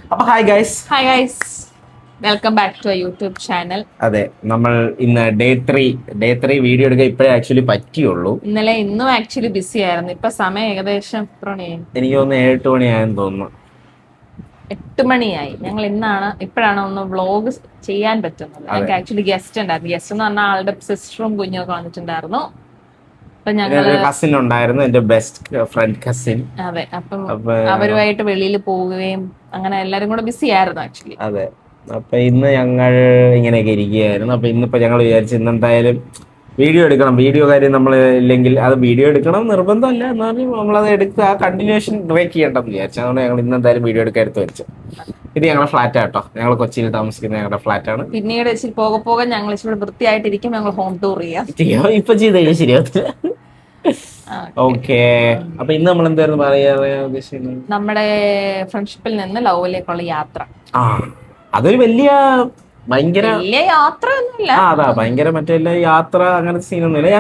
അപ്പൊ hi guys, welcome back to YouTube channel. അതെ, നമ്മൾ ഇന്ന് ഡേ ത്രീ വീഡിയോ എടുക്കാൻ ഇപ്പോഴേ ആക്ച്വലി പറ്റിയുള്ളൂ. ഇന്നും ആക്ച്വലി ബിസി ആയിരുന്നു. ഇപ്പൊ സമയം ഏകദേശം എത്ര മണിയായി? എനിക്ക് തോന്നുന്നു 7 മണിയായെന്ന് തോന്നുന്നു. 8 മണിയായി. ഞങ്ങൾ ഇപ്പോഴാണ് ഒന്ന് വ്ളോഗ് ചെയ്യാൻ പറ്റുന്നത്. ഞങ്ങൾക്ക് ആക്ച്വലി ഗസ്റ്റ് ഉണ്ടായിരുന്നു. ഗസ്റ്റ് എന്ന് പറഞ്ഞാൽ ആളുടെ സിസ്റ്ററും കുഞ്ഞൊക്കെ വന്നിട്ടുണ്ടായിരുന്നു. അപ്പൊ ഞങ്ങള് കസിൻ ഉണ്ടായിരുന്നു, എന്റെ ബെസ്റ്റ് ഫ്രണ്ട് കസിൻ. അതെ, അപ്പം അവരുമായിട്ട് വെളിയിൽ പോവുകയും അങ്ങനെ എല്ലാരും കൂടെ ബിസി ആയിരുന്നു ആക്ച്വലി. അതെ, അപ്പൊ ഇന്ന് ഞങ്ങൾ ഇങ്ങനെയൊക്കെ ഇരിക്കുകയായിരുന്നു. അപ്പൊ ഇന്നിപ്പോ ഞങ്ങൾ വിചാരിച്ചു ഇന്നെന്തായാലും വീഡിയോ എടുക്കണം. വീഡിയോ കാര്യം നമ്മൾ ഇല്ലെങ്കിൽ അത് വീഡിയോ എടുക്കണം നിർബന്ധമല്ല, എന്നാലും നമ്മളത് എടുത്ത് ആ കണ്ടിന്യൂഷൻ ബ്രേക്ക് ചെയ്യണ്ടെന്ന് വിചാരിച്ചു. അതുകൊണ്ട് ഞങ്ങൾ ഇന്നെന്തായാലും വീഡിയോ എടുക്കാൻ എടുത്ത് വെച്ചു. ഇത് ഞങ്ങളുടെ ഫ്ലാറ്റ് ആട്ടോ, ഞങ്ങൾ കൊച്ചിയിൽ താമസിക്കുന്ന ഞങ്ങളുടെ ഫ്ലാറ്റ് ആണ്. പിന്നീട് ഇച്ചിരി പോകെ ഞങ്ങൾ ഇച്ചിരി വൃത്തിയായിട്ടിരിക്കും. ഞങ്ങൾ ഹോം ടൂർ ചെയ്യാം. ഇപ്പൊ ചെയ്ത് കഴിഞ്ഞാൽ ശരിയാവത്തില്ല. ഓക്കെ, അപ്പൊ ഇന്ന് നമ്മൾ എന്തായിരുന്നു പറയാ ഉദ്ദേശിക്കുന്നത്? നമ്മുടെ ഫ്രണ്ട്ഷിപ്പിൽ നിന്ന് ലവിലേക്കുള്ള യാത്ര. ആ, അതൊരു ഭയങ്കര യാത്രയൊന്നുമില്ല. അതാ ഭയങ്കര മറ്റേ യാത്ര അങ്ങനത്തെ സീനൊന്നുമില്ല.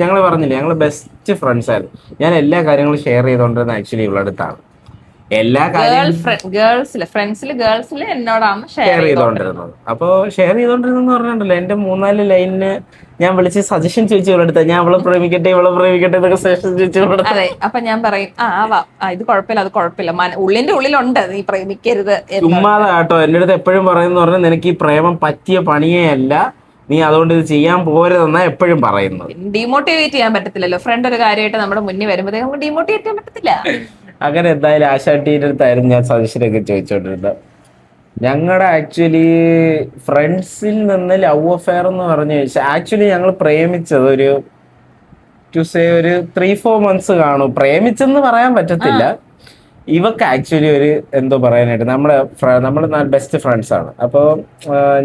ഞങ്ങൾ പറഞ്ഞില്ലേ, ഞങ്ങൾ ബെസ്റ്റ് ഫ്രണ്ട്സ് ആയിരുന്നു. ഞാൻ എല്ലാ കാര്യങ്ങളും ഷെയർ ചെയ്തോണ്ടിരുന്ന ആക്ച്വലി ഇവിടെ അടുത്താണ്. എല്ലാ ഗേൾസില് എന്നോടാണ് ഷെയർ ചെയ്തോണ്ടിരുന്നത്. അപ്പൊ ഷെയർ ചെയ്തോണ്ടിരുന്നെന്ന് പറഞ്ഞിട്ടുണ്ടല്ലോ, എന്റെ 3-4 ലൈനിന് ഞാൻ വിളിച്ച് സജഷൻ ചോദിച്ചു ഇവളെടുത്ത, ഞാൻ ഇവളെ പ്രേമിക്കട്ടെ എന്നൊക്കെ സജഷൻ ചോദിച്ചു. അതെ, അപ്പൊ ഞാൻ പറയും ഇത് കുഴപ്പമില്ല, അത് കുഴപ്പമില്ല, ഉള്ളിന്റെ ഉള്ളിലുണ്ട്, നീ പ്രേമിക്കരുത്. ചുമ്മാതാട്ടോ എന്റെ അടുത്ത് എപ്പോഴും പറയുന്ന പറഞ്ഞാൽ, നിനക്ക് ഈ പ്രേമം പറ്റിയ പണിയേ അല്ല, നീ അതുകൊണ്ട് ഇത് ചെയ്യാൻ പോരുതെന്നാ എപ്പോഴും പറയുന്നത്. ഡിമോട്ടിവേറ്റ് ചെയ്യാൻ പറ്റത്തില്ലല്ലോ. ഫ്രണ്ട് ഒരു കാര്യമായിട്ട് നമ്മുടെ മുന്നിൽ വരുമ്പോഴത്തേക്ക് നമുക്ക് ഡിമോട്ടിവേറ്റ് ചെയ്യാൻ പറ്റത്തില്ല. അങ്ങനെ എന്തായാലും ആശാട്ടിയുടെ അടുത്തായിരുന്നു ഞാൻ സജഷനൊക്കെ ചോദിച്ചോണ്ടിരുന്നത്. ഞങ്ങളുടെ ആക്ച്വലി ഫ്രണ്ട്സിൽ നിന്ന് ലവ് അഫെയർ എന്ന് പറഞ്ഞു ചോദിച്ചാൽ, ആക്ച്വലി ഞങ്ങൾ പ്രേമിച്ചത് ഒരു 3-4 മന്ത്സ് കാണും. പ്രേമിച്ചെന്ന് പറയാൻ പറ്റത്തില്ല. ഇവക്ക് ആക്ച്വലി ഒരു എന്തോ പറയാനായിട്ട് നമ്മൾ ബെസ്റ്റ് ഫ്രണ്ട്സ് ആണ്. അപ്പോൾ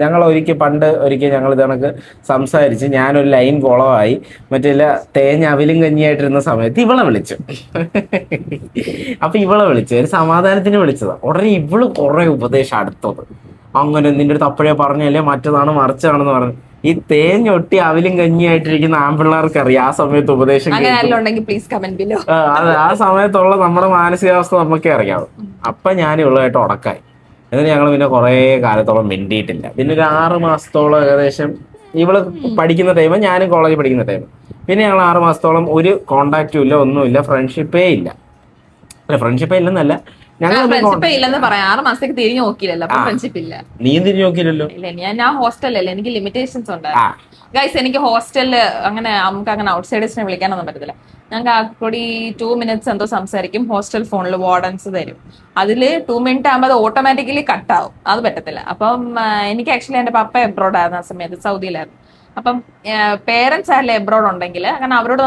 ഞങ്ങൾ പണ്ട് ഒരിക്കൽ ഞങ്ങൾ ഇതണക്ക് സംസാരിച്ച് ഞാനൊരു ലൈൻ കുളമായി മറ്റേ തേഞ്ഞ അവിലും കഞ്ഞിയായിട്ടിരുന്ന സമയത്ത് ഇവളെ വിളിച്ചു. അപ്പൊ ഇവളെ വിളിച്ചു, ഒരു സമാധാനത്തിന് വിളിച്ചതാ. ഉടനെ ഇവള് കുറെ ഉപദേശം അടുത്തത്, അങ്ങനെ നിന്റെ അടുത്ത് അപ്പോഴേ പറഞ്ഞല്ലേ മറ്റതാണ് മറിച്ചാണെന്ന് പറഞ്ഞു. ഈ തേഞ്ഞൊട്ടി അവിലും കഞ്ഞിയായിട്ടിരിക്കുന്ന ആൺപിള്ളേർക്ക് അറിയാം ആ സമയത്ത് ഉപദേശം. ആ സമയത്തുള്ള നമ്മുടെ മാനസികാവസ്ഥ നമുക്കേ അറിയാം. അപ്പൊ ഞാൻ ഇവളുമായിട്ട് ഉടക്കായി. എന്നിട്ട് ഞങ്ങൾ പിന്നെ കുറെ കാലത്തോളം മിണ്ടിയിട്ടില്ല. പിന്നെ ഒരു 6 മാസത്തോളം ഏകദേശം ഇവള് പഠിക്കുന്ന ടൈം, ഞാനും കോളേജിൽ പഠിക്കുന്ന ടൈം. പിന്നെ ഞങ്ങൾ 6 മാസത്തോളം ഒരു കോണ്ടാക്റ്റും ഇല്ല, ഒന്നുമില്ല, ഫ്രണ്ട്ഷിപ്പേ ഇല്ലെന്നല്ല, ഇല്ലെന്ന് പറയാം. 6 മാസത്തേക്ക് തിരിഞ്ഞു നോക്കിയില്ലല്ലോ, അപ്പൊ ഫ്രണ്ട്ഷിപ്പ് ഇല്ല. നീയും തിരിഞ്ഞു നോക്കിയില്ലല്ലോ. ഞാൻ ഹോസ്റ്റലല്ലേ, എനിക്ക് ലിമിറ്റേഷൻസ് ഉണ്ട് ഗൈസ്. എനിക്ക് ഹോസ്റ്റലില് നമുക്ക് അങ്ങനെ ഔട്ട്സൈഡേഴ്സിനെ വിളിക്കാനൊന്നും പറ്റത്തില്ല. ഞങ്ങൾക്ക് ആകെക്കൂടി 2 മിനിറ്റ്സ് എന്തോ സംസാരിക്കും. ഹോസ്റ്റൽ ഫോണിൽ വാർഡൻസ് തരും. അതില് 2 മിനിറ്റ് ആകുമ്പോൾ അത് ഓട്ടോമാറ്റിക്കലി കട്ടാവും. അത് പറ്റത്തില്ല. അപ്പം എനിക്ക് ആക്ച്വലി എന്റെ പപ്പ എബ്രോഡ് ആയിരുന്നു ആ സമയത്ത്, സൗദിയിലായിരുന്നു. അപ്പം പേരൻസ് ആയാലും എബ്രോഡ് ഉണ്ടെങ്കിൽ അങ്ങനെ അവരോട്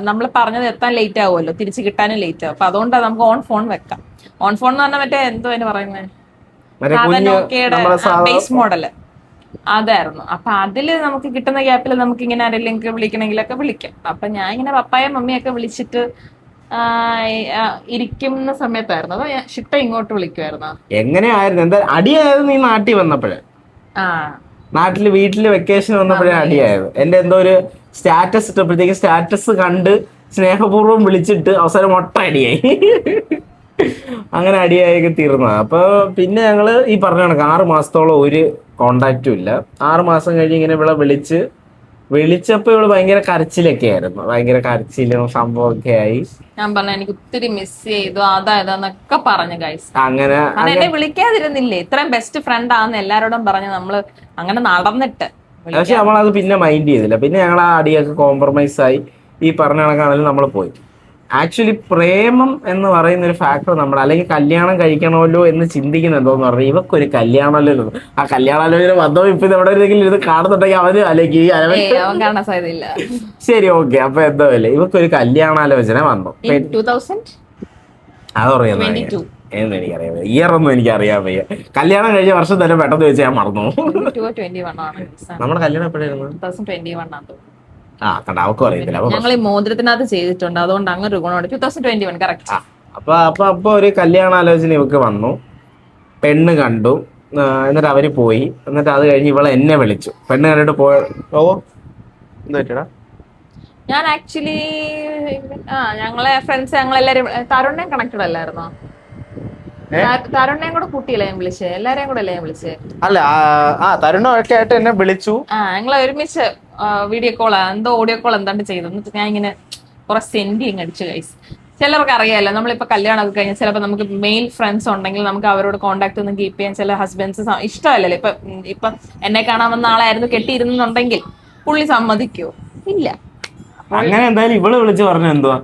നമ്മൾ പറഞ്ഞത് എത്താൻ ലേറ്റ് ആവുമല്ലോ, തിരിച്ച് കിട്ടാനും ലേറ്റ് ആവും. അപ്പൊ അതുകൊണ്ട് നമുക്ക് ഓൺ ഫോൺ വെക്കാം. ഓൺ ഫോൺ എന്ന് പറഞ്ഞാൽ മറ്റേ എന്തോ അതിന് പറയുന്നത്, നോക്കിയുടെ ബേസ് മോഡല് അതായിരുന്നു. അപ്പൊ അതില് നമുക്ക് കിട്ടുന്ന ഗ്യാപ്പിൽ നമുക്ക് ഇങ്ങനെ ആരെങ്കിലും വിളിക്കണമെങ്കിലൊക്കെ വിളിക്കാം. അപ്പൊ ഞാൻ ഇങ്ങനെ പപ്പായും മമ്മിയൊക്കെ വിളിച്ചിട്ട് ഇരിക്കുന്ന സമയത്തായിരുന്നു. അതോ ഷിട്ട ഇങ്ങോട്ട് വിളിക്കുമായിരുന്നു? എങ്ങനെയായിരുന്നു? എന്താ അടിയായിരുന്നു നീ നാട്ടിൽ വന്നപ്പോഴേ? വീട്ടില് വെക്കേഷൻ വന്നപ്പോഴേ അടിയായത്. എന്റെ എന്തോ ഒരു സ്റ്റാറ്റസ് ഇട്ടപ്പോഴത്തേക്ക് സ്റ്റാറ്റസ് കണ്ട് സ്നേഹപൂർവ്വം വിളിച്ചിട്ട് അവസാനം മൊട്ട അടിയായി. അങ്ങനെ അടിയായൊക്കെ തീർന്നത്. അപ്പൊ പിന്നെ ഞങ്ങള് ഈ പറഞ്ഞ കണക്ക് 6 മാസത്തോളം ഒരു കോണ്ടാക്റ്റും ഇല്ല. 6 മാസം കഴിഞ്ഞ് ഇങ്ങനെ ഇവിടെ വിളിച്ചപ്പോ ഇവള് ഭയങ്കര കരച്ചിലൊക്കെ ആയിരുന്നു. ഭയങ്കര കരച്ചിലും സംഭവമൊക്കെ ആയി. ഞാൻ പറഞ്ഞു എനിക്ക് ഒത്തിരി മിസ് ചെയ്തു, അതായതെന്നൊക്കെ പറഞ്ഞു ഗൈസ്. അങ്ങനെ എന്നെ വിളിക്കാതിരുന്നില്ലേ, ഇത്രയും ബെസ്റ്റ് ഫ്രണ്ട് ആന്ന് എല്ലാരോടും പറഞ്ഞ് നമ്മള് അങ്ങനെ നടന്നിട്ട്. പക്ഷെ നമ്മളത് പിന്നെ മൈൻഡ് ചെയ്തില്ല. പിന്നെ ഞങ്ങൾ ആ അടിയൊക്കെ കോംപ്രമൈസ് ആയി. ഈ പറഞ്ഞ കണക്കാണെങ്കിലും നമ്മൾ പോയി. ആക്ച്വലി പ്രേമം എന്ന് പറയുന്ന ഒരു ഫാക്ടർ അല്ലെങ്കിൽ കല്യാണം കഴിക്കണമല്ലോ എന്ന് ചിന്തിക്കുന്ന എന്തോന്ന് പറഞ്ഞാൽ, ഇവക്കൊരു കല്യാണമല്ലോ, ആ കല്യാണാലോചന വന്നോ ഇപ്പൊ ഇവിടെ ഇത് കാണുന്നുണ്ടെങ്കിൽ അവര് അല്ലെങ്കിൽ ശരി ഓക്കെ. അപ്പൊ എന്തോ അല്ലേ ഇവക്കൊരു കല്യാണാലോചന വന്നു. അതറിയാം എന്ന് എനിക്കറിയാം, ഇയർ ഒന്നും എനിക്കറിയാൻ വയ്യ. കല്യാണം കഴിഞ്ഞ വർഷം തന്നെ പെട്ടെന്ന് വെച്ചാൽ ഞാൻ മറന്നു. നമ്മുടെ കല്യാണം എപ്പോഴായിരുന്നു? അവക്കും അറിയത്തില്ല. ഞങ്ങൾ ഈ മോതിരത്തിനകത്ത് ചെയ്തിട്ടുണ്ട്, അതുകൊണ്ട് അങ്ങനെ 2021 കറക്റ്റ്. അപ്പൊ ഒരു കല്യാണാലോചന ഇവക്ക് വന്നു. പെണ്ണ് കണ്ടു, എന്നിട്ട് അവര് പോയി. എന്നിട്ട് അത് കഴിഞ്ഞ് ഇവളെ എന്നെ വിളിച്ചു. പെണ്ണ് കണ്ടിട്ട് എന്താ ഞാൻ ആക്ച്വലി ഞങ്ങളെ ഫ്രണ്ട്സ് ഞങ്ങളെല്ലാരും തരുണിനെ കണക്റ്റഡ് അല്ലായിരുന്നോ? തരുണിനെയും കൂടെ കൂട്ടിയല്ലേ ഞാൻ വിളിച്ചേ, എല്ലാരെയും കൂടെ അല്ലേ ഞാൻ വിളിച്ചേ? അല്ല തരുണൊക്കെ ആയിട്ട് എന്നെ വിളിച്ചു. ഞങ്ങളെ ഒരുമിച്ച് വീഡിയോ കോൾ എന്തോ ഓഡിയോ കോൾ എന്താണ്ട് ചെയ്തു. എന്നിട്ട് ഞാൻ ഇങ്ങനെ കുറെ സെൻഡി അങ്ങ് അടിച്ചു ഗൈസ്. ചിലർക്ക് അറിയാലോ, നമ്മളിപ്പോ കല്യാണം ഒക്കെ കഴിഞ്ഞാൽ ചിലപ്പോൾ നമുക്ക് മെയിൽ ഫ്രണ്ട്സ് ഉണ്ടെങ്കിൽ നമുക്ക് അവരോട് കോൺടാക്ട് ഒന്നും കീപ്പ് ചെയ്യാൻ ചില ഹസ്ബൻഡ്സ് ഇഷ്ടമല്ലല്ലോ. ഇപ്പൊ എന്നെ കാണാൻ വന്ന ആളായിരുന്നു കെട്ടിയിരുന്നുണ്ടെങ്കിൽ പുള്ളി സമ്മതിക്കോ? ഇല്ല. അങ്ങനെ എന്തായാലും ഇവള് വിളിച്ച് പറഞ്ഞ എന്തുവാ,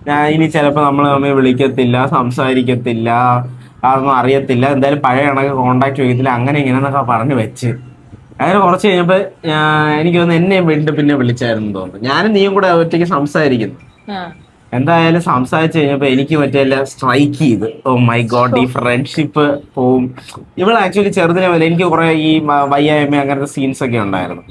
ഞാൻ ഇനി ചിലപ്പോ നമ്മള് തമ്മിൽ വിളിക്കത്തില്ല, സംസാരിക്കത്തില്ല, അതൊന്നും അറിയത്തില്ല, എന്തായാലും പഴയ കണക്ക് കോണ്ടാക്ട് ചെയ്യത്തില്ല, അങ്ങനെ ഇങ്ങനെന്നൊക്കെ പറഞ്ഞു വെച്ച്. അങ്ങനെ കുറച്ച് കഴിഞ്ഞപ്പോ എനിക്ക് തോന്നുന്നു എന്നെ വീണ്ടും പിന്നെ വിളിച്ചായിരുന്നു തോന്നുന്നു. ഞാനും നീയും കൂടെ ഒറ്റയ്ക്ക് സംസാരിക്കുന്നു. എന്തായാലും സംസാരിച്ച് കഴിഞ്ഞപ്പോ എനിക്ക് മറ്റേ സ്ട്രൈക്ക് ചെയ്ത്, ഓ മൈ ഗോഡ്, ഈ ഫ്രണ്ട്ഷിപ്പ് പോവും. ഇവള് ആക്ച്വലി ചെറുതിനെ പോലെ എനിക്ക് കുറെ ഈ വയ്യായ്മ അങ്ങനത്തെ സീൻസ് ഒക്കെ ഉണ്ടായിരുന്നു.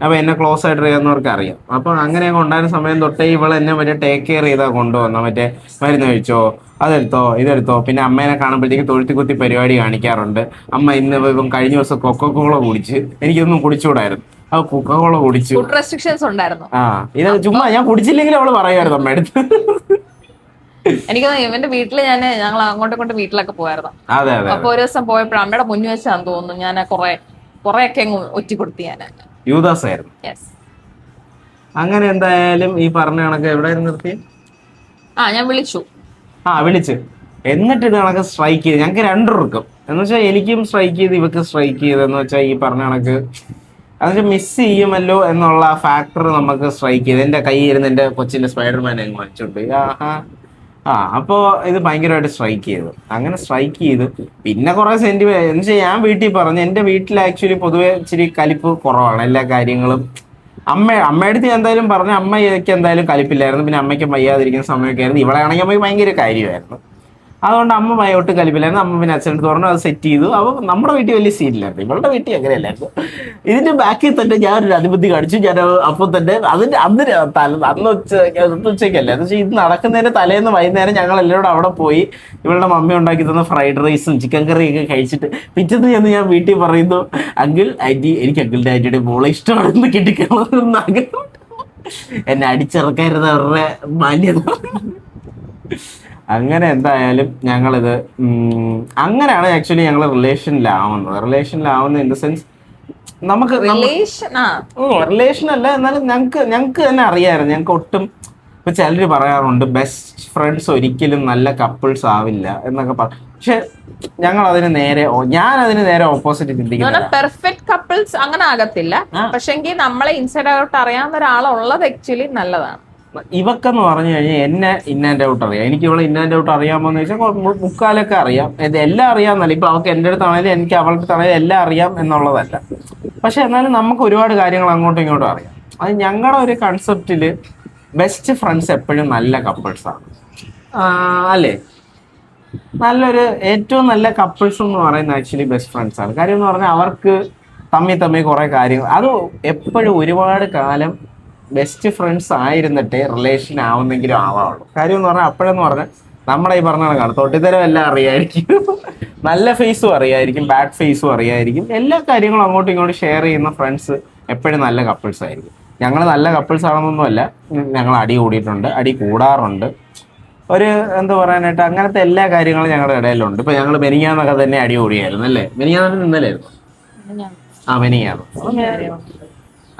അപ്പൊ എന്നെ ക്ലോസ് ആയിട്ട് അറിയാവുന്നവർക്ക് അറിയാം. അപ്പൊ അങ്ങനെയൊക്കെ ഉണ്ടായിരുന്ന സമയം തൊട്ടേ ഇവൾ എന്നെ മറ്റേ ടേക്ക് കെയർ ചെയ്താ കൊണ്ടുവന്ന, മറ്റേ മരുന്ന് കഴിച്ചോ, അതെടുത്തോ, ഇതെടുത്തോ. പിന്നെ അമ്മേനെ കാണുമ്പോഴത്തേക്ക് തൊഴുത്തി കുത്തി പരിപാടി കാണിക്കാറുണ്ട്. അമ്മ ഇപ്പം കഴിഞ്ഞ ദിവസം കൊക്കോകോള കുടിച്ച്, എനിക്കൊന്നും കുടിച്ചുകൂടായിരുന്നു, ആ കൊക്കോകോള കുടിച്ചു. ഫുഡ് റെസ്ട്രിക്ഷൻസ് ഉണ്ടായിരുന്നു. ഇത് ചുമ്മാ ഞാൻ കുടിച്ചില്ലെങ്കിൽ അവള് പറയുമായിരുന്നു അമ്മ എടുത്ത്. എനിക്ക് ഇവന്റെ വീട്ടില് ഞങ്ങൾ അങ്ങോട്ടും ഇങ്ങോട്ടും വീട്ടിലൊക്കെ പോയായിരുന്നു. അതെ അതെ. അപ്പൊ ഒരു ദിവസം പോയപ്പോഴും അമ്മയുടെ മുന്നിൽ വെച്ചാന്ന് തോന്നുന്നു ഞാൻ കൊറേയൊക്കെ അങ്ങ് ഒറ്റി കൊടുത്തു. ഞാൻ യൂദാസ് ആയിരുന്നു. അങ്ങനെ എന്തായാലും ഈ പറഞ്ഞ കണക്ക് എവിടെ നിർത്തി? ഞാൻ വിളിച്ചു. വിളിച്ച് എന്നിട്ട് ഇത് കണക്ക് സ്ട്രൈക്ക് ചെയ്ത് ഞങ്ങൾക്ക് രണ്ടുപേർക്കും എന്ന് വെച്ചാൽ എനിക്കും സ്ട്രൈക്ക് ചെയ്ത് ഇവക്ക് സ്ട്രൈക്ക് ചെയ്തെന്ന് വെച്ചാൽ ഈ പറഞ്ഞ കണക്ക് അതെന്ന് മിസ് ചെയ്യുമല്ലോ എന്നുള്ള ഫാക്ടർ നമുക്ക് സ്ട്രൈക്ക് ചെയ്ത്. എന്റെ കയ്യിൽ ഇരുന്ന് എന്റെ കൊച്ചിന്റെ സ്പൈഡർമാനെ അങ്ങ് വാങ്ങിച്ചോണ്ട് അപ്പോ ഇത് ഭയങ്കരമായിട്ട് സ്ട്രൈക്ക് ചെയ്തു. അങ്ങനെ സ്ട്രൈക്ക് ചെയ്ത് പിന്നെ കുറെ സെന്റിമെന്റ് എന്ന് വെച്ചാൽ ഞാൻ വീട്ടിൽ പറഞ്ഞു. എന്റെ വീട്ടിൽ ആക്ച്വലി പൊതുവെ ഇച്ചിരി കലിപ്പ് കുറവാണ് എല്ലാ കാര്യങ്ങളും. അമ്മയടുത്ത് എന്തായാലും പറഞ്ഞു, അമ്മയ്ക്ക് എന്തായാലും കലിപ്പില്ലായിരുന്നു. പിന്നെ അമ്മയ്ക്ക് വയ്യാതിരിക്കുന്ന സമയമൊക്കെ ആയിരുന്നു. ഇവിടെ ആണെങ്കിൽ അമ്മയ്ക്ക് ഭയങ്കര കാര്യമായിരുന്നു. അതുകൊണ്ട് അമ്മ ഒട്ടും കലിപ്പില്ലായിരുന്നു. അമ്മ പിന്നെ അച്ഛനടുത്ത് പറഞ്ഞു, അത് സെറ്റ് ചെയ്തു. അപ്പോൾ നമ്മുടെ വീട്ടിൽ വലിയ സീനില്ലായിരുന്നു. ഇവളുടെ വീട്ടിൽ അങ്ങനെയല്ലായിരുന്നു. ഇതിന്റെ ബാക്കിൽ തന്നെ ഞാനൊരു അതിബുദ്ധി കാണിച്ചു. ഞാൻ അപ്പോൾ തന്നെ അന്ന് ഉച്ചയ്ക്കല്ല എന്ന് വെച്ചാൽ ഇത് നടക്കുന്നതിന് തലേന്ന് വൈകുന്നേരം ഞങ്ങൾ എല്ലാവരും അവിടെ പോയി ഇവളുടെ മമ്മി ഉണ്ടാക്കി തന്ന ഫ്രൈഡ് റൈസും ചിക്കൻ കറിയൊക്കെ കഴിച്ചിട്ട് പിറ്റേന്ന് ചെന്ന് ഞാൻ വീട്ടിൽ പറയുന്നു, അങ്കിൾ ആന്റി, എനിക്ക് അങ്കിളിന്റെ ആന്റിയുടെ മോളെ ഇഷ്ടമാണെന്ന് കിട്ടിക്കളന്ന് ആഗ്രഹം. എന്നെ അടിച്ചിറക്കായിരുന്നു അവരുടെ മാന്യത. അങ്ങനെ എന്തായാലും ഞങ്ങളിത് അങ്ങനെയാണ് ആക്ച്വലി ഞങ്ങൾ റിലേഷനിലാവുന്നത് ഇൻ ദ സെൻസ് നമുക്ക് റിലേഷൻ അല്ല, എന്നാലും ഞങ്ങൾക്ക് തന്നെ അറിയാമായിരുന്നു. ഞങ്ങൾക്ക് ഒട്ടും ഇപ്പൊ ചിലര് പറയാറുണ്ട് ബെസ്റ്റ് ഫ്രണ്ട്സ് ഒരിക്കലും നല്ല കപ്പിൾസ് ആവില്ല എന്നൊക്കെ പക്ഷെ ഞാൻ അതിന് നേരെ ഓപ്പോസിറ്റ് ചിന്തിക്കുന്നു. പെർഫെക്റ്റ് കപ്പിൾസ് അങ്ങനെ ആകത്തില്ല, പക്ഷെങ്കിൽ നമ്മളെ ഇൻസൈഡ് ഔട്ട് അറിയാവുന്ന ഒരാളുള്ളത് ആക്ച്വലി നല്ലതാണ്. ഇവക്കെന്ന് പറഞ്ഞു കഴിഞ്ഞാൽ എന്നെ ഇൻ ആൻഡ് ഔട്ട് അറിയാം. എനിക്ക് ഇവളെ ഇൻ ആൻഡ് ഔട്ട് അറിയാമോന്ന് ചോദിച്ചാൽ മുക്കാലൊക്കെ അറിയാം. എല്ലാം അറിയാമെന്നല്ല, ഇപ്പൊ അവൾക്ക് എൻ്റെ അടുത്താണേലും എനിക്ക് അവളുടെ അടുത്താണേലും എല്ലാം അറിയാം എന്നുള്ളതല്ല. പക്ഷെ എന്നാലും നമുക്ക് ഒരുപാട് കാര്യങ്ങൾ അങ്ങോട്ടും ഇങ്ങോട്ടും അറിയാം. അത് ഞങ്ങളുടെ ഒരു കൺസെപ്റ്റില് ബെസ്റ്റ് ഫ്രണ്ട്സ് എപ്പോഴും നല്ല കപ്പിൾസാണ്, അല്ലേ? നല്ലൊരു ഏറ്റവും നല്ല കപ്പിൾസ് എന്ന് പറയുന്നത് ആക്ച്വലി ബെസ്റ്റ് ഫ്രണ്ട്സ് ആണ്. കാര്യം എന്ന് പറഞ്ഞാൽ അവർക്ക് തമ്മിൽ കുറെ കാര്യങ്ങൾ, അത് എപ്പോഴും ഒരുപാട് കാലം ബെസ്റ്റ് ഫ്രണ്ട്സ് ആയിരുന്നിട്ടേ റിലേഷൻ ആവുന്നെങ്കിലും ആവാവുള്ളൂ. കാര്യം എന്ന് പറഞ്ഞാൽ അപ്പോഴെന്ന് പറഞ്ഞാൽ നമ്മുടെ ഈ പറഞ്ഞ കാണും തൊട്ടിത്തരം എല്ലാം അറിയായിരിക്കും, നല്ല ഫേസും അറിയായിരിക്കും, ബാഡ് ഫേസും അറിയായിരിക്കും. എല്ലാ കാര്യങ്ങളും അങ്ങോട്ടും ഇങ്ങോട്ടും ഷെയർ ചെയ്യുന്ന ഫ്രണ്ട്സ് എപ്പോഴും നല്ല കപ്പിൾസ് ആയിരിക്കും. ഞങ്ങൾ നല്ല കപ്പിൾസ് ആണെന്നൊന്നുമല്ല, ഞങ്ങൾ അടി കൂടിയിട്ടുണ്ട്, അടി കൂടാറുണ്ട്. ഒരു എന്താ പറയാനായിട്ട് അങ്ങനത്തെ എല്ലാ കാര്യങ്ങളും ഞങ്ങളുടെ ഇടയിലുണ്ട്. ഇപ്പൊ ഞങ്ങൾ മെനിങ്ങാന്നൊക്കെ തന്നെ അടി കൂടിയായിരുന്നു, അല്ലേ? മെനിങ്ങാന്ന് ഇന്നലായിരുന്നു. മെനിങ്ങാന്ന്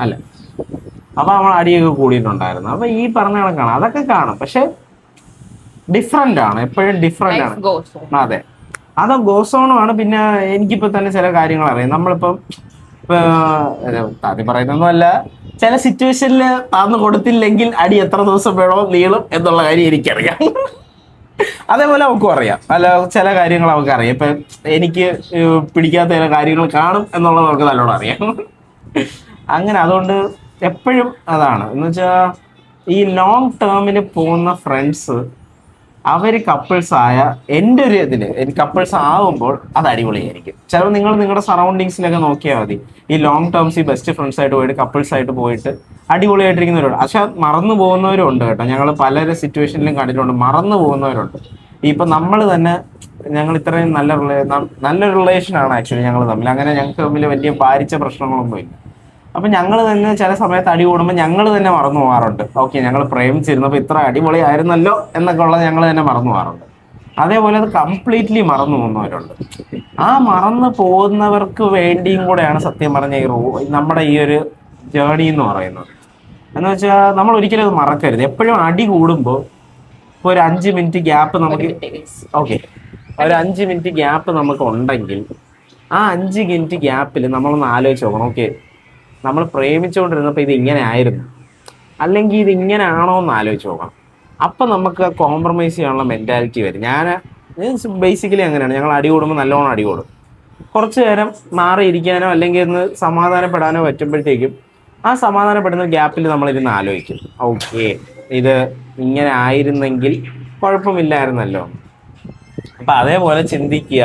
അല്ല, അപ്പൊ നമ്മൾ അടിയൊക്കെ കൂടിയിട്ടുണ്ടായിരുന്നു. അപ്പൊ ഈ പറഞ്ഞ കണക്കാണ്, അതൊക്കെ കാണും. പക്ഷെ ഡിഫറെന്റ് ആണ്, എപ്പോഴും ഡിഫറെന്റ് ആണ്. അതെ, അത് ഗോസോണുമാണ്. പിന്നെ എനിക്കിപ്പോ തന്നെ ചില കാര്യങ്ങൾ അറിയാം. നമ്മളിപ്പം താത്തി പറയുന്നൊന്നുമല്ല, ചില സിറ്റുവേഷനിൽ താന്ന് കൊടുത്തില്ലെങ്കിൽ അടി എത്ര ദിവസം വേണോ നീളും എന്നുള്ള കാര്യം എനിക്കറിയാം. അതേപോലെ അവൾക്കും അറിയാം. അല്ല, ചില കാര്യങ്ങൾ അവൾക്ക് അറിയാം. ഇപ്പൊ എനിക്ക് പിടിക്കാത്ത ചില കാര്യങ്ങൾ കാണും എന്നുള്ളത് അവൾക്ക് നല്ലോണം അറിയാം. അങ്ങനെ അതുകൊണ്ട് എപ്പോഴും അതാണ് എന്ന് വെച്ചാൽ ഈ ലോങ് ടേമിന് പോകുന്ന ഫ്രണ്ട്സ് അവര് കപ്പിൾസ് ആയ എൻ്റെ ഒരു ഇതില് കപ്പിൾസ് ആവുമ്പോൾ അത് അടിപൊളിയായിരിക്കും. ചിലപ്പോൾ നിങ്ങൾ നിങ്ങളുടെ സറൗണ്ടിങ്സിലൊക്കെ നോക്കിയാൽ മതി, ഈ ലോങ് ടേംസ് ഈ ബെസ്റ്റ് ഫ്രണ്ട്സ് ആയിട്ട് പോയിട്ട് കപ്പിൾസ് ആയിട്ട് പോയിട്ട് അടിപൊളിയായിട്ടിരിക്കുന്നവരുണ്ട്. പക്ഷെ മറന്നു പോകുന്നവരും ഉണ്ട് കേട്ടോ. ഞങ്ങൾ പല സിറ്റുവേഷനിലും കണ്ടിട്ടുണ്ട്, മറന്നു പോകുന്നവരുണ്ട്. ഇപ്പൊ നമ്മൾ തന്നെ ഞങ്ങൾ ഇത്രയും നല്ല റിലേഷനാണ് ആക്ച്വലി ഞങ്ങൾ തമ്മിൽ. അങ്ങനെ ഞങ്ങൾക്ക് തമ്മിൽ വലിയ ഭാരിച്ച പ്രശ്നങ്ങളൊന്നും ഇല്ല. അപ്പൊ ഞങ്ങൾ തന്നെ ചില സമയത്ത് അടി കൂടുമ്പോൾ ഞങ്ങൾ തന്നെ മറന്നു പോകാറുണ്ട്. ഓക്കെ, ഞങ്ങൾ പ്രേമിച്ചിരുന്നപ്പോൾ ഇത്ര അടിപൊളി ആയിരുന്നല്ലോ എന്നൊക്കെ ഉള്ളത് ഞങ്ങൾ തന്നെ മറന്നു പോകാറുണ്ട്. അതേപോലെ അത് കംപ്ലീറ്റ്ലി മറന്നു പോകുന്നവരുണ്ട്. ആ മറന്നു പോകുന്നവർക്ക് വേണ്ടിയും കൂടെയാണ് സത്യം പറഞ്ഞ നമ്മുടെ ഈ ഒരു ജേണി എന്ന് പറയുന്നത്. എന്ന് വെച്ചാൽ നമ്മൾ ഒരിക്കലും അത് മറക്കരുത്. എപ്പോഴും അടി കൂടുമ്പോൾ ഇപ്പോൾ ഒരു 5 മിനിറ്റ് ഗ്യാപ്പ് നമുക്ക്, ഓക്കെ, ഒരു 5 മിനിറ്റ് ഗ്യാപ്പ് നമുക്ക് ഉണ്ടെങ്കിൽ ആ 5 മിനിറ്റ് ഗ്യാപ്പിൽ നമ്മളൊന്ന് ആലോചിച്ച് നോക്കണം. ഓക്കെ, നമ്മൾ പ്രേമിച്ചുകൊണ്ടിരുന്നപ്പോൾ ഇത് ഇങ്ങനെ ആയിരുന്നു, അല്ലെങ്കിൽ ഇത് ഇങ്ങനെ ആണോ എന്ന് ആലോചിച്ച് നോക്കണം. അപ്പം നമുക്ക് കോംപ്രമൈസ് ചെയ്യാനുള്ള മെൻറ്റാലിറ്റി വരും. ഞാൻ ബേസിക്കലി അങ്ങനെയാണ്. ഞങ്ങൾ അടി കൂടുമ്പോൾ നല്ലോണം അടി കൂടും. കുറച്ച് നേരം മാറിയിരിക്കാനോ അല്ലെങ്കിൽ ഒന്ന് സമാധാനപ്പെടാനോ പറ്റുമ്പോഴത്തേക്കും ആ സമാധാനപ്പെടുന്ന ഗ്യാപ്പിൽ നമ്മളിരുന്ന് ആലോചിക്കും, ഓക്കെ ഇത് ഇങ്ങനെ ആയിരുന്നെങ്കിൽ കുഴപ്പമില്ലായിരുന്നല്ലോ. അപ്പം അതേപോലെ ചിന്തിക്കുക.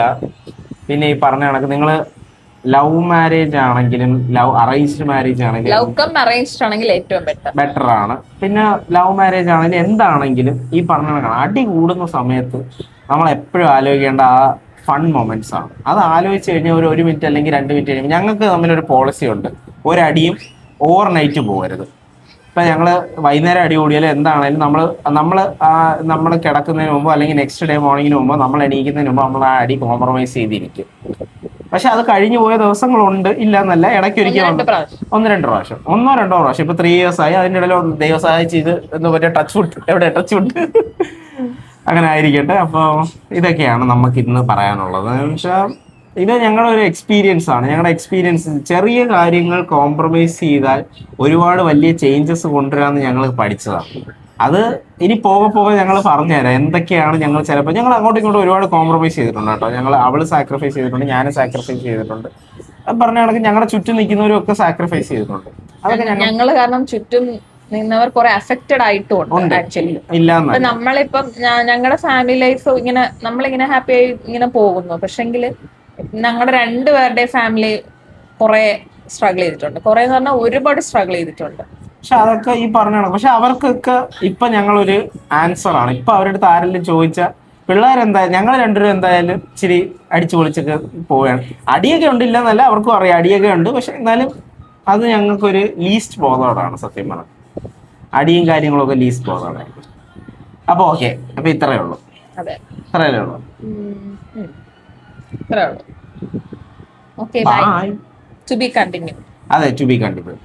പിന്നെ ഈ പറഞ്ഞ കണക്ക് നിങ്ങൾ ലവ് മാരേജ് ആണെങ്കിലും അറേഞ്ച്ഡ് മാരേജ് ആണെങ്കിലും ലവ് കം അറേഞ്ച്ഡ് ആണെങ്കിൽ ഏറ്റവും ബെറ്റർ ആണ്. പിന്നെ ലവ് മാരേജ് ആണെങ്കിലും എന്താണെങ്കിലും ഈ പറഞ്ഞ കണക്കാണ്. അടി കൂടുന്ന സമയത്ത് നമ്മൾ എപ്പോഴും ആലോചിക്കേണ്ട ആ ഫൺ മൊമെന്റ്സ് ആണ്. അത് ആലോചിച്ച് കഴിഞ്ഞാൽ ഒരു മിനിറ്റ് അല്ലെങ്കിൽ 2 മിനിറ്റ് കഴിയുമ്പോൾ ഞങ്ങൾക്ക് തമ്മിലൊരു പോളിസി ഉണ്ട്, ഒരടിയും ഓവർ നൈറ്റ് പോകരുത്. ഇപ്പം ഞങ്ങൾ വൈകുന്നേരം അടി കൂടിയാലും എന്താണെങ്കിലും നമ്മൾ കിടക്കുന്നതിന് മുമ്പ് അല്ലെങ്കിൽ നെക്സ്റ്റ് ഡേ മോർണിംഗിന് മുമ്പ് നമ്മൾ എണീക്കുന്നതിന് മുമ്പ് നമ്മൾ ആ അടി കോംപ്രമൈസ് ചെയ്തിരിക്കും. പക്ഷെ അത് കഴിഞ്ഞു പോയ ദിവസങ്ങളുണ്ട്, ഇല്ല എന്നല്ല. ഇടയ്ക്ക് ഒരിക്കലും 1-2 പ്രാവശ്യം, 1-2 പ്രാവശ്യം. ഇപ്പൊ 3 years ആയി. അതിൻ്റെ ഇടയിൽ ദൈവം സഹായിച്ച് ഇത് എന്ന് പറ്റിയ ടച്ച് വുഡ് അങ്ങനെ ആയിരിക്കട്ടെ. അപ്പോൾ ഇതൊക്കെയാണ് നമുക്ക് ഇന്ന് പറയാനുള്ളത്. എന്ന് വെച്ചാൽ ഇത് ഞങ്ങളുടെ ഒരു എക്സ്പീരിയൻസ് ആണ്. ഞങ്ങളുടെ എക്സ്പീരിയൻസ് ചെറിയ കാര്യങ്ങൾ കോംപ്രമൈസ് ചെയ്താൽ ഒരുപാട് വലിയ ചേഞ്ചസ് കൊണ്ടുവരാമെന്ന് ഞങ്ങൾ പഠിച്ചതാണ്. അത് ഇനി പോകെ ഞങ്ങൾ പറഞ്ഞുതരാം എന്തൊക്കെയാണ്. ഞങ്ങൾ ചിലപ്പോൾ ഞങ്ങൾ അങ്ങോട്ടും ഇങ്ങോട്ടും ഒരുപാട് കോംപ്രമൈസ് ചെയ്തിട്ടുണ്ട് കേട്ടോ. അവള് സാക്രിഫൈസ് ചെയ്തിട്ടുണ്ട്, ഞാനും സാക്രിഫൈസ് ചെയ്തിട്ടുണ്ട്. പറഞ്ഞ കണക്ക് ഞങ്ങളുടെ ചുറ്റും നിൽക്കുന്നവരും ഒക്കെ സാക്രിഫൈസ് ചെയ്തിട്ടുണ്ട്. അതൊക്കെ ഞങ്ങൾ കാരണം ചുറ്റും നിന്നവർ കുറെ അഫക്റ്റഡ് ആയിട്ടുണ്ട് ആക്ച്വലി. നമ്മളിപ്പം ഞങ്ങളുടെ ഫാമിലി ലൈഫ് ഇങ്ങനെ നമ്മളിങ്ങനെ ഹാപ്പി ആയി ഇങ്ങനെ പോകുന്നു. പക്ഷെങ്കിൽ ഞങ്ങളുടെ രണ്ടുപേരുടെ ഫാമിലി കുറെ സ്ട്രഗിൾ ചെയ്തിട്ടുണ്ട്. കുറെ എന്ന് പറഞ്ഞാൽ ഒരുപാട് സ്ട്രഗിൾ ചെയ്തിട്ടുണ്ട്. പക്ഷെ അതൊക്കെ ഈ പറഞ്ഞാണ്. പക്ഷെ അവർക്കൊക്കെ ഇപ്പൊ ഞങ്ങളൊരു ആൻസർ ആണ്. ഇപ്പൊ അവരുടെ അടുത്ത് ആരെങ്കിലും ചോദിച്ചാൽ പിള്ളേരെന്തായാലും ഞങ്ങൾ രണ്ടുപേരും എന്തായാലും ഇച്ചിരി അടിച്ചു പൊളിച്ചൊക്കെ പോവുകയാണ്. അടിയൊക്കെ ഉണ്ടില്ല എന്നല്ല, അവർക്കും അറിയാം അടിയൊക്കെ ഉണ്ട്. പക്ഷെ എന്നാലും അത് ഞങ്ങൾക്കൊരു ലീസ്റ്റ് ബോധോടാണ് സത്യം പറഞ്ഞത്. അടിയും കാര്യങ്ങളൊക്കെ ലീസ്റ്റ് ബോധോടായിരിക്കും. അപ്പൊ ഓക്കെ, അപ്പൊ ഇത്രയേ ഉള്ളൂ. ഇത്രയല്ലേ ഉള്ളൂ. Okay, bye. To be continue. അതെ, ടു ബി കണ്ടിന്യൂ.